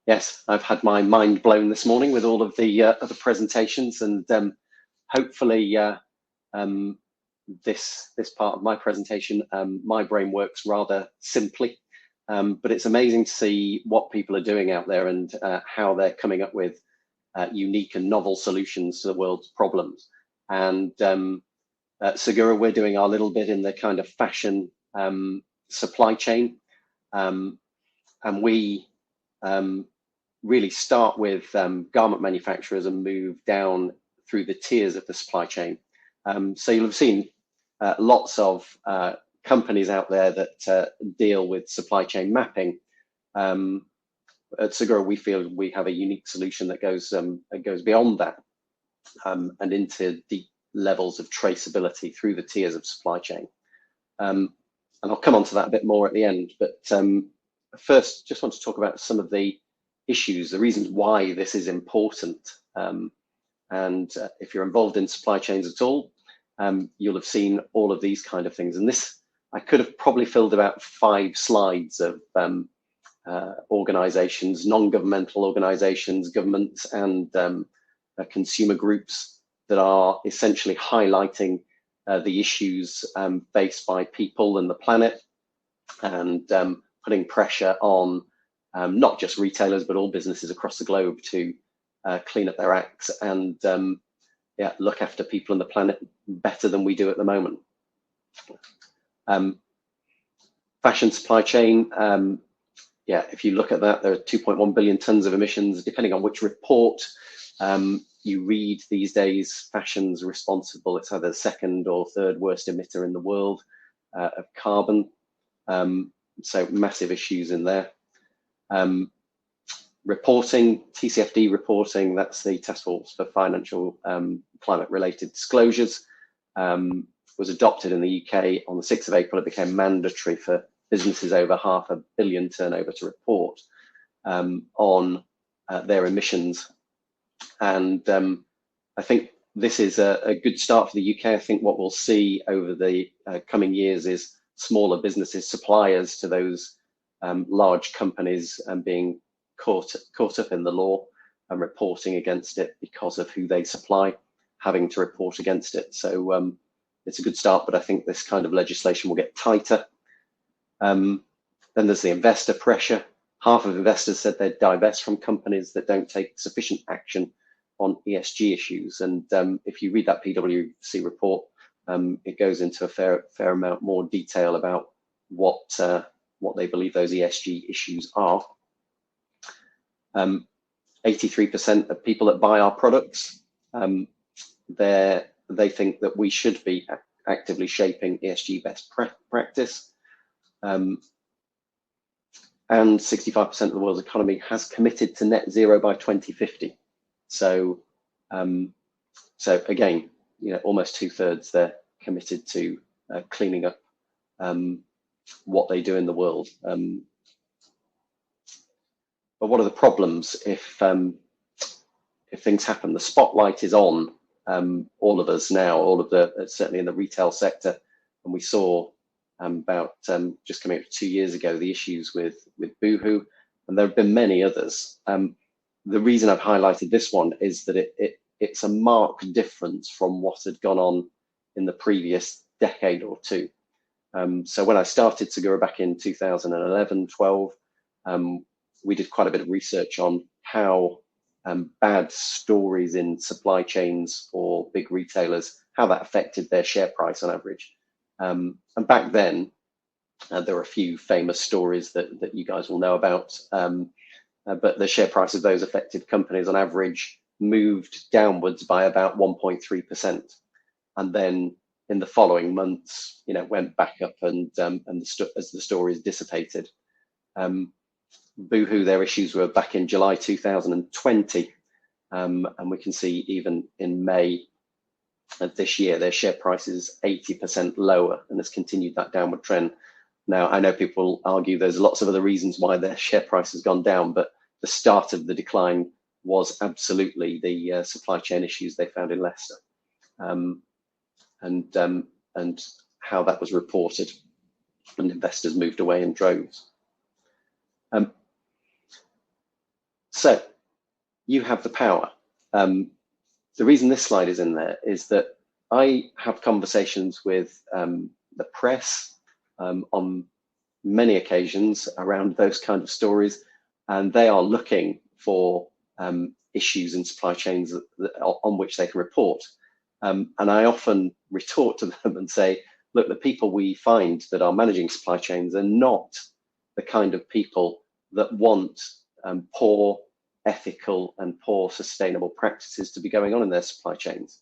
Yes, I've had my mind blown this morning with all of the other presentations, and hopefully um, this part of my presentation, my brain works rather simply, but it's amazing to see what people are doing out there and how they're coming up with unique and novel solutions to the world's problems. And at Segura, we're doing our little bit in the kind of fashion supply chain, and we really start with garment manufacturers and move down through the tiers of the supply chain. So you'll have seen lots of companies out there that deal with supply chain mapping. At Segura, we feel we have a unique solution that goes beyond that and into deep levels of traceability through the tiers of supply chain. And I'll come on to that a bit more at the end, but first, just want to talk about some of the issues, the reasons why this is important. And if you're involved in supply chains at all, you'll have seen all of these kind of things. And this, I could have probably filled about 5 slides of organizations, non-governmental organizations, governments, and consumer groups that are essentially highlighting the issues faced by people and the planet, and putting pressure on not just retailers, but all businesses across the globe to clean up their acts and look after people and the planet better than we do at the moment. Fashion supply chain, if you look at that, there are 2.1 billion tons of emissions, depending on which report you read these days. Fashion's responsible, it's either the 2nd or 3rd worst emitter in the world of carbon. So massive issues in there. Reporting, TCFD reporting, that's the Task Force for Financial Climate Related Disclosures, was adopted in the UK on the 6th of April. It became mandatory for businesses over £500 million turnover to report on their emissions. And I think this is a good start for the UK. I think what we'll see over the coming years is smaller businesses, suppliers to those large companies, being caught up in the law and reporting against it because of who they supply, having to report against it. So it's a good start, but I think this kind of legislation will get tighter. Then there's the investor pressure. Half of investors said they'd divest from companies that don't take sufficient action on ESG issues. And if you read that PwC report, it goes into a fair amount more detail about what they believe those ESG issues are. 83% of people that buy our products, they think that we should be actively shaping ESG best practice. And 65% of the world's economy has committed to net zero by 2050. So, again, almost 2/3 they're committed to cleaning up what they do in the world. But what are the problems if things happen? The spotlight is on all of us now, certainly in the retail sector, and we saw about just coming up 2 years ago the issues with Boohoo, and there have been many others. The reason I've highlighted this one is that it's a marked difference from what had gone on in the previous decade or two. So when I started Segura back in 2011-12, we did quite a bit of research on how bad stories in supply chains or big retailers, how that affected their share price on average. And back then, there were a few famous stories that you guys will know about, but the share price of those affected companies on average moved downwards by about 1.3%. And then in the following months, went back up and as the stories dissipated. Boohoo, their issues were back in July 2020, and we can see even in May of this year, their share price is 80% lower and has continued that downward trend. Now, I know people argue there's lots of other reasons why their share price has gone down, but the start of the decline was absolutely the supply chain issues they found in Leicester, and how that was reported, and investors moved away in droves. So you have the power. The reason this slide is in there is that I have conversations with the press on many occasions around those kind of stories, and they are looking for issues in supply chains on which they can report. And I often retort to them and say, look, the people we find that are managing supply chains are not the kind of people that want poor ethical and poor sustainable practices to be going on in their supply chains.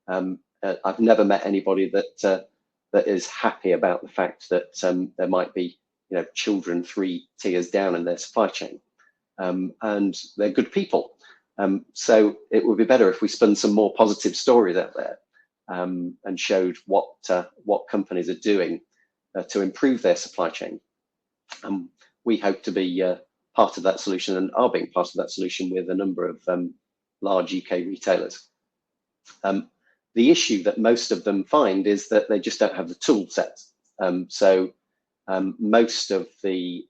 I've never met anybody that is happy about the fact that there might be, children 3 tiers down in their supply chain, and they're good people. So it would be better if we spun some more positive stories out there and showed what companies are doing to improve their supply chain. We hope to be part of that solution and are being part of that solution with a number of large UK retailers. The issue that most of them find is that they just don't have the tool set. So most of the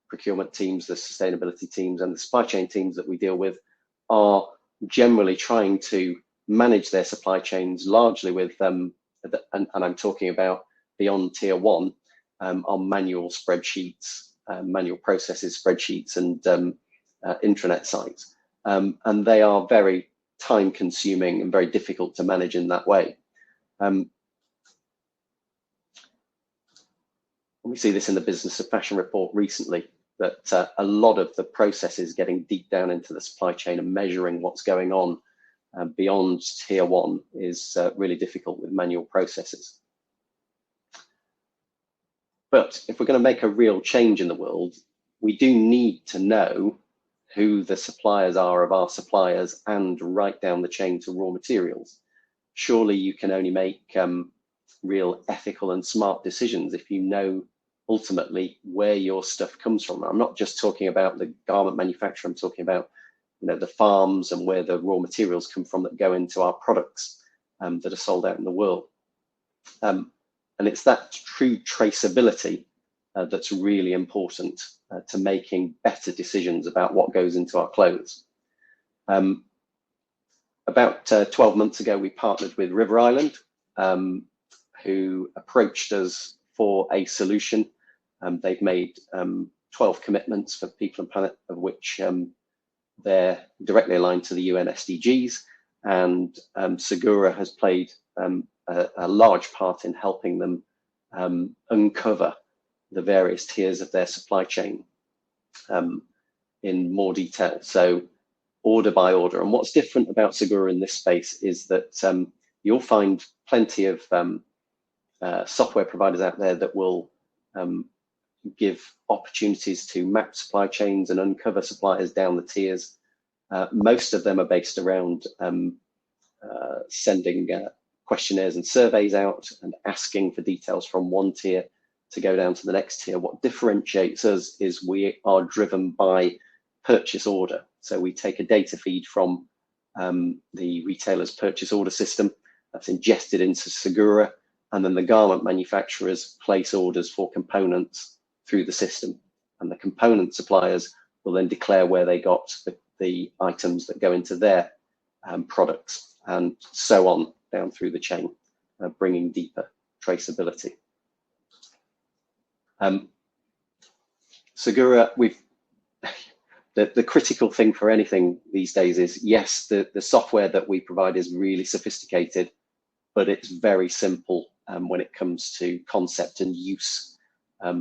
procurement teams, the sustainability teams, and the supply chain teams that we deal with are generally trying to manage their supply chains largely with, and I'm talking about beyond tier 1, on manual spreadsheets, manual processes, spreadsheets, and intranet sites. And they are very time consuming and very difficult to manage in that way. We see this in the Business of Fashion report recently, that a lot of the processes getting deep down into the supply chain and measuring what's going on beyond tier 1 is really difficult with manual processes. But if we're going to make a real change in the world, we do need to know who the suppliers are of our suppliers and right down the chain to raw materials. Surely you can only make real ethical and smart decisions if you know ultimately where your stuff comes from. I'm not just talking about the garment manufacturer, I'm talking about the farms and where the raw materials come from that go into our products that are sold out in the world. And it's that true traceability that's really important to making better decisions about what goes into our clothes. About 12 months ago, we partnered with River Island, who approached us for a solution. They've made 12 commitments for People and Planet, of which they're directly aligned to the UN SDGs, and Segura has played a large part in helping them uncover the various tiers of their supply chain in more detail. So order by order. And what's different about Segura in this space is that you'll find plenty of software providers out there that will give opportunities to map supply chains and uncover suppliers down the tiers. Most of them are based around sending questionnaires and surveys out and asking for details from one tier to go down to the next tier. What differentiates us is we are driven by purchase order. So we take a data feed from the retailer's purchase order system that's ingested into Segura, and then the garment manufacturers place orders for components through the system, and the component suppliers will then declare where they got the items that go into their products, and so on down through the chain, bringing deeper traceability. Segura, the critical thing for anything these days is, yes, the software that we provide is really sophisticated, but it's very simple when it comes to concept and use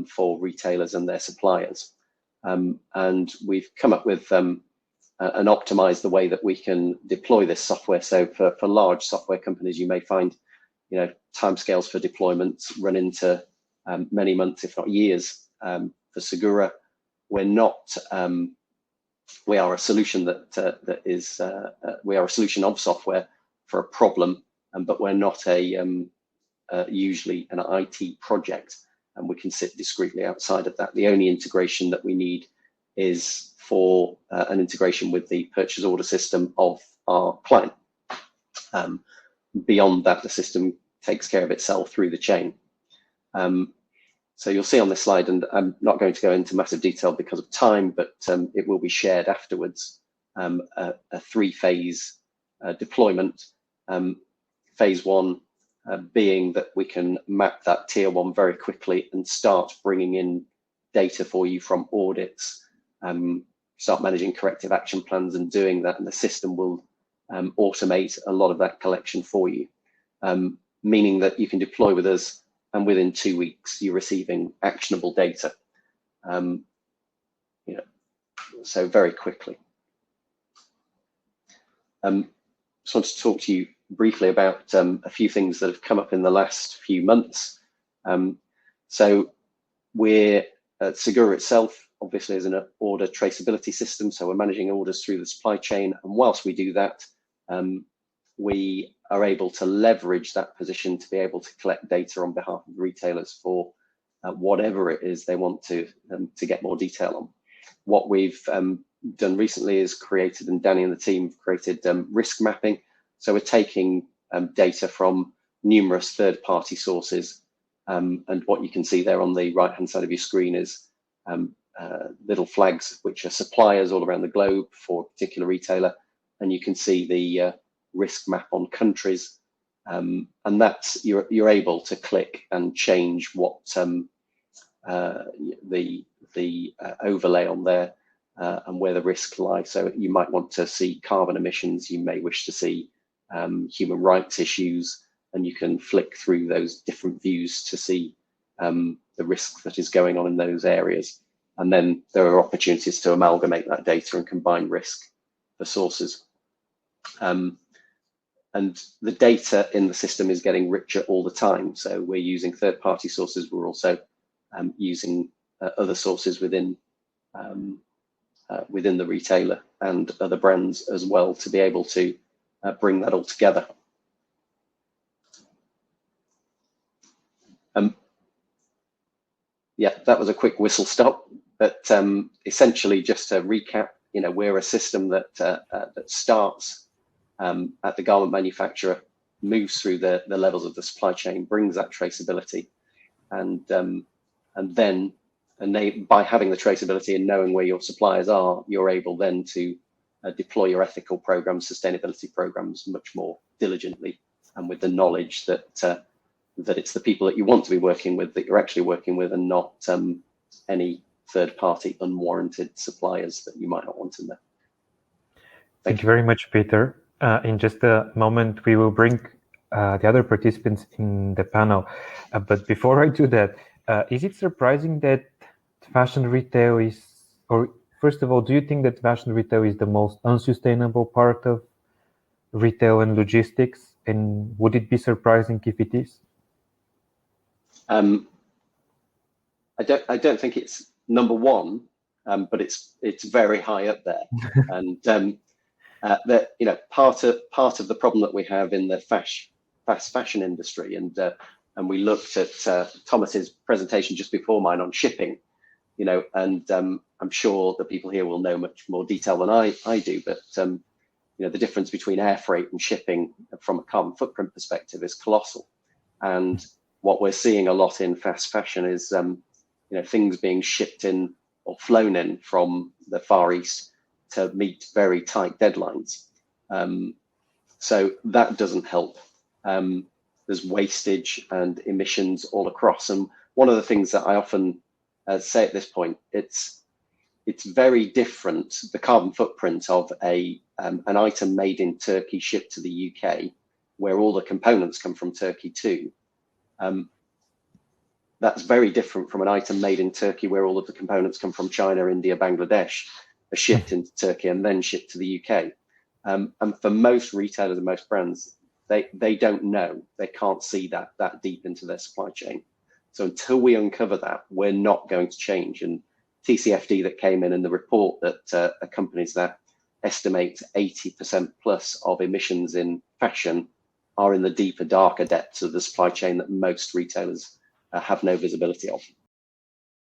for retailers and their suppliers. And we've come up with and optimized the way that we can deploy this software. So for large software companies, you may find timescales for deployments run into many months, if not years. For Segura, we're not. We are a solution we are a solution of software for a problem, but we're not usually an IT project, and we can sit discreetly outside of that. The only integration that we need is for an integration with the purchase order system of our client. Beyond that, the system takes care of itself through the chain. So you'll see on this slide, and I'm not going to go into massive detail because of time, but it will be shared afterwards, a three-phase deployment. Phase one being that we can map that tier one very quickly and start bringing in data for you from audits, start managing corrective action plans and doing that, and the system will automate a lot of that collection for you, meaning that you can deploy with us and within 2 weeks you're receiving actionable data, so very quickly. Just want to talk to you briefly about a few things that have come up in the last few months. So we're at Segura itself, obviously, as an order traceability system. So we're managing orders through the supply chain. And whilst we do that, we are able to leverage that position to be able to collect data on behalf of retailers for whatever it is they want to get more detail on. What we've done recently is created, and Danny and the team have created risk mapping. So we're taking data from numerous third-party sources, and what you can see there on the right-hand side of your screen is little flags, which are suppliers all around the globe for a particular retailer, and you can see the risk map on countries, and that's you're able to click and change what the overlay on there and where the risks lie. So you might want to see carbon emissions, you may wish to see human rights issues, and you can flick through those different views to see the risk that is going on in those areas. And then there are opportunities to amalgamate that data and combine risk for sources. And the data in the system is getting richer all the time. So we're using third-party sources. We're also using other sources within the retailer and other brands as well to be able to bring that all together. Yeah, that was a quick whistle stop, but essentially just to recap, we're a system that starts at the garment manufacturer, moves through the levels of the supply chain, brings that traceability, and then by having the traceability and knowing where your suppliers are, you're able then to deploy your ethical programs, sustainability programs much more diligently, and with the knowledge that it's the people that you want to be working with that you're actually working with, and not any third-party unwarranted suppliers that you might not want in there. Thank you very much, Peter. In just a moment, we will bring the other participants in the panel. But before I do that, is it surprising that fashion retail is, or first of all, do you think that fashion retail is the most unsustainable part of retail and logistics? And would it be surprising if it is? I don't think it's number one, but it's very high up there. And part of the problem that we have in the fast fashion industry, and we looked at Thomas's presentation just before mine on shipping, and I'm sure the people here will know much more detail than I do, but the difference between air freight and shipping from a carbon footprint perspective is colossal. And what we're seeing a lot in fast fashion is things being shipped in or flown in from the Far East to meet very tight deadlines. So that doesn't help. There's wastage and emissions all across. And one of the things that I often say at this point, it's very different, the carbon footprint of an item made in Turkey shipped to the UK, where all the components come from Turkey too. That's very different from an item made in Turkey where all of the components come from China, India, Bangladesh, are shipped into Turkey and then shipped to the UK. And for most retailers and most brands, they don't know, they can't see that deep into their supply chain. So until we uncover that, we're not going to change. And TCFD that came in the report that companies that estimate 80% plus of emissions in fashion are in the deeper, darker depths of the supply chain that most retailers have no visibility of.